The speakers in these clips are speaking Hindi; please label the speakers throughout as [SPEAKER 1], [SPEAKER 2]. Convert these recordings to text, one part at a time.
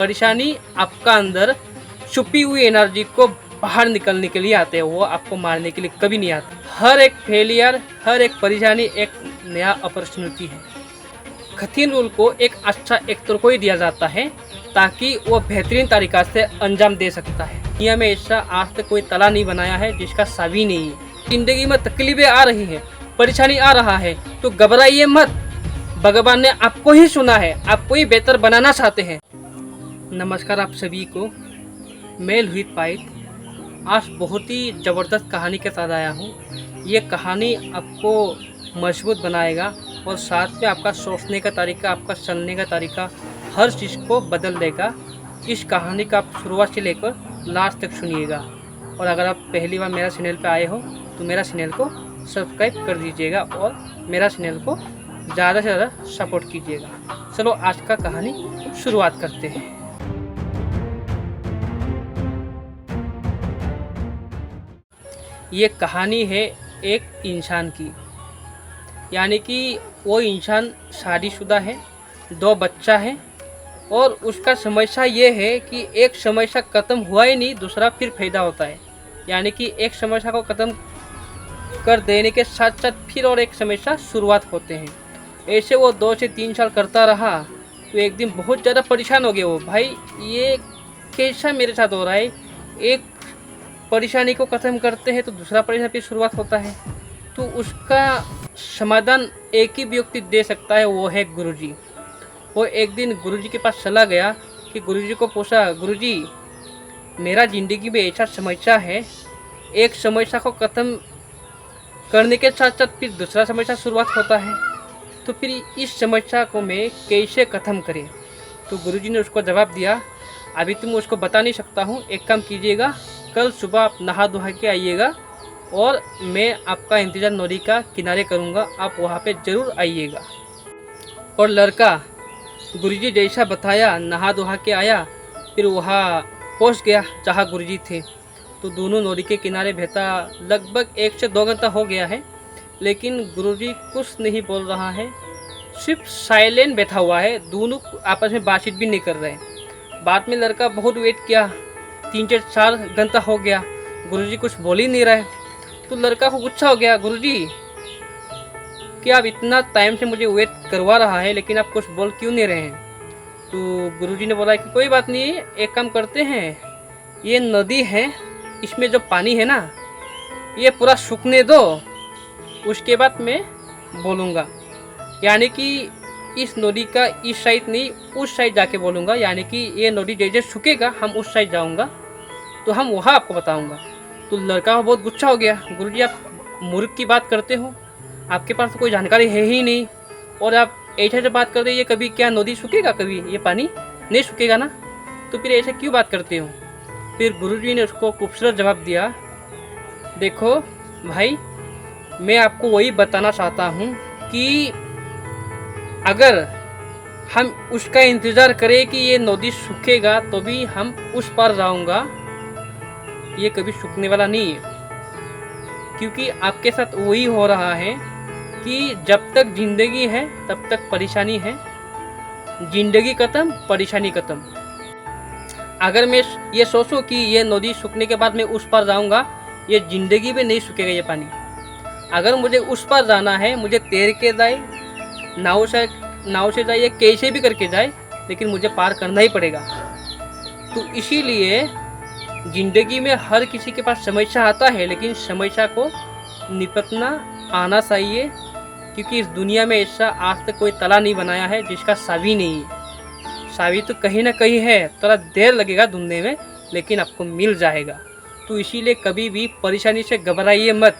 [SPEAKER 1] परेशानी आपका अंदर छुपी हुई एनर्जी को बाहर निकलने के लिए आते हैं, वो आपको मारने के लिए कभी नहीं आते। हर एक फेलियर, हर एक परेशानी एक नया अपॉर्चुनिटी है। कठिन रूल को एक अच्छा एक्टर को ही दिया जाता है ताकि वो बेहतरीन तरीका से अंजाम दे सकता है। दुनिया में ऐसा आज तक कोई तला नहीं बनाया है जिसका सावी नहीं है। जिंदगी में तकलीफें आ रही हैं, परेशानी आ रहा है तो घबराइए मत। भगवान ने आपको ही सुना है, आपको ही बेहतर बनाना चाहते हैं। नमस्कार आप सभी को, मैं लोहित पाइट आज बहुत ही ज़बरदस्त कहानी के साथ आया हूँ। ये कहानी आपको मजबूत बनाएगा और साथ में आपका सोचने का तरीका, आपका चलने का तरीका, हर चीज़ को बदल देगा। इस कहानी का आप शुरुआत से लेकर लास्ट तक सुनिएगा। और अगर आप पहली बार मेरा चैनल पे आए हो तो मेरा चैनल को सब्सक्राइब कर दीजिएगा और मेरा चैनल को ज़्यादा से ज़्यादा सपोर्ट कीजिएगा। चलो आज का कहानी शुरुआत करते हैं। ये कहानी है एक इंसान की, यानी कि वो इंसान शादीशुदा है, 2 बच्चा है और उसका समस्या ये है कि एक समस्या ख़त्म हुआ ही नहीं, दूसरा फिर पैदा होता है। यानी कि एक समस्या को ख़त्म कर देने के साथ साथ फिर और एक समस्या शुरुआत होते हैं। ऐसे वो 2 से 3 साल करता रहा तो एक दिन बहुत ज़्यादा परेशान हो गए वो, भाई ये कैसा मेरे साथ हो रहा है। एक परेशानी को ख़त्म करते हैं तो दूसरा परेशानी फिर शुरुआत होता है। तो उसका समाधान एक ही व्यक्ति दे सकता है, वो है गुरुजी। वो एक दिन गुरुजी के पास चला गया कि गुरुजी को पूछा, गुरुजी मेरा ज़िंदगी में ऐसा समस्या है, एक समस्या को ख़त्म करने के साथ साथ फिर दूसरा समस्या शुरुआत होता है, तो फिर इस समस्या को मैं कैसे ख़त्म करें। तो गुरुजी ने उसको जवाब दिया, अभी तुम उसको बता नहीं सकता हूँ, एक काम कीजिएगा, कल सुबह आप नहा धोहा के आइएगा और मैं आपका इंतज़ार नदी का किनारे करूँगा, आप वहाँ पे ज़रूर आइएगा। और लड़का गुरुजी जैसा बताया नहा धोहा के आया, फिर वहाँ पहुँच गया जहाँ गुरुजी थे। तो दोनों नदी के किनारे बैठा लगभग 1 से 2 घंटा हो गया है, लेकिन गुरुजी कुछ नहीं बोल रहा है, सिर्फ साइलेंट बैठा हुआ है। दोनों आपस में बातचीत भी नहीं कर रहे हैं। बाद में लड़का बहुत वेट किया, 3 से 4 घंटा हो गया, गुरुजी कुछ बोल ही नहीं रहे। तो लड़का को गुस्सा हो गया, गुरुजी कि आप इतना टाइम से मुझे वेट करवा रहा है लेकिन आप कुछ बोल क्यों नहीं रहे हैं। तो गुरुजी ने बोला कि कोई बात नहीं, एक काम करते हैं, ये नदी है, इसमें जो पानी है ना ये पूरा सूखने दो, उसके बाद मैं बोलूँगा। यानी कि इस नदी का इस साइड नहीं उस साइड जाके बोलूँगा, यानी कि ये नदी जैसे सूखेगा हम उस साइड जाऊँगा तो हम वहाँ आपको बताऊँगा। तो लड़का को बहुत गुस्सा हो गया, गुरुजी आप मूर्ख की बात करते हो, आपके पास तो कोई जानकारी है ही नहीं और आप ऐसे से बात करते, ये कभी क्या नदी सूखेगा, कभी ये पानी नहीं सूखेगा ना, तो फिर ऐसे क्यों बात करते हो। फिर गुरुजी ने उसको खूबसूरत जवाब दिया, देखो भाई मैं आपको वही बताना चाहता हूँ कि अगर हम उसका इंतज़ार करें कि ये नदी सूखेगा तो भी हम उस पार जाऊँगा, ये कभी सूखने वाला नहीं है। क्योंकि आपके साथ वही हो रहा है कि जब तक ज़िंदगी है तब तक परेशानी है, ज़िंदगी ख़त्म परेशानी ख़त्म। अगर मैं ये सोचूं कि ये नदी सूखने के बाद मैं उस पार जाऊंगा, ये ज़िंदगी में नहीं सूखेगा ये पानी। अगर मुझे उस पार जाना है, मुझे तैर के जाए, नाव से जाए, कैसे भी करके जाए, लेकिन मुझे पार करना ही पड़ेगा। तो इसीलिए ज़िंदगी में हर किसी के पास समस्या आता है, लेकिन समस्या को निपटना आना चाहिए। क्योंकि इस दुनिया में ऐसा आज तक कोई तला नहीं बनाया है जिसका सावी नहीं है। सावी तो कहीं ना कहीं है, थोड़ा देर लगेगा ढूंढने में, लेकिन आपको मिल जाएगा। तो इसीलिए कभी भी परेशानी से घबराइए मत।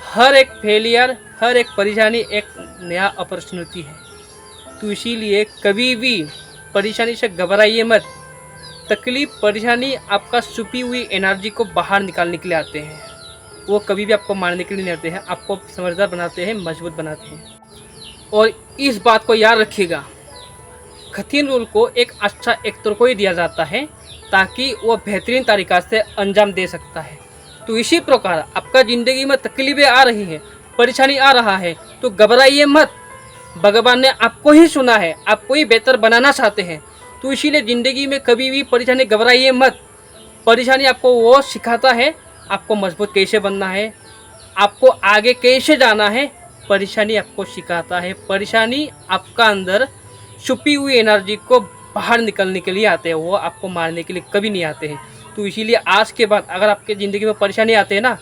[SPEAKER 1] हर एक फेलियर, हर एक परेशानी एक नया अपॉर्चुनिटी है। तो इसीलिए कभी भी परेशानी से घबराइए मत। तकलीफ, परेशानी आपका छुपी हुई एनर्जी को बाहर निकालने के लिए आते हैं, वो कभी भी आपको मारने के लिए नहीं आते हैं, आपको समझदार बनाते हैं, मजबूत बनाते हैं। और इस बात को याद रखिएगा, कठिन रूल को एक अच्छा एक्टर को ही दिया जाता है ताकि वो बेहतरीन तरीका से अंजाम दे सकता है। तो इसी प्रकार आपका ज़िंदगी में तकलीफें आ रही हैं, परेशानी आ रहा है तो घबराइए मत। भगवान ने आपको ही सुना है, आपको ही बेहतर बनाना चाहते हैं। तो तो इसीलिए ज़िंदगी में कभी भी परेशानी घबराइए मत। परेशानी आपको वो सिखाता है आपको मजबूत कैसे बनना है, आपको आगे कैसे जाना है। परेशानी आपको सिखाता है, परेशानी आपका अंदर छुपी हुई एनर्जी को बाहर निकलने के लिए आते हैं, वो आपको मारने के लिए कभी नहीं आते हैं। तो इसीलिए आज के बाद अगर आपके ज़िंदगी में परेशानी आते हैं ना,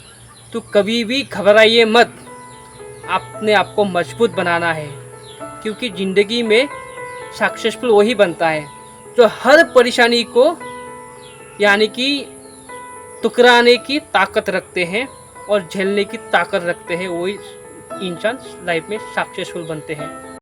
[SPEAKER 1] तो कभी भी घबराइए मत, अपने आप को मजबूत बनाना है। क्योंकि ज़िंदगी में सक्सेसफुल वही बनता है जो हर परेशानी को यानी कि टुकराने की ताकत रखते हैं और झेलने की ताकत रखते हैं, वही इंसान लाइफ में सक्सेसफुल बनते हैं।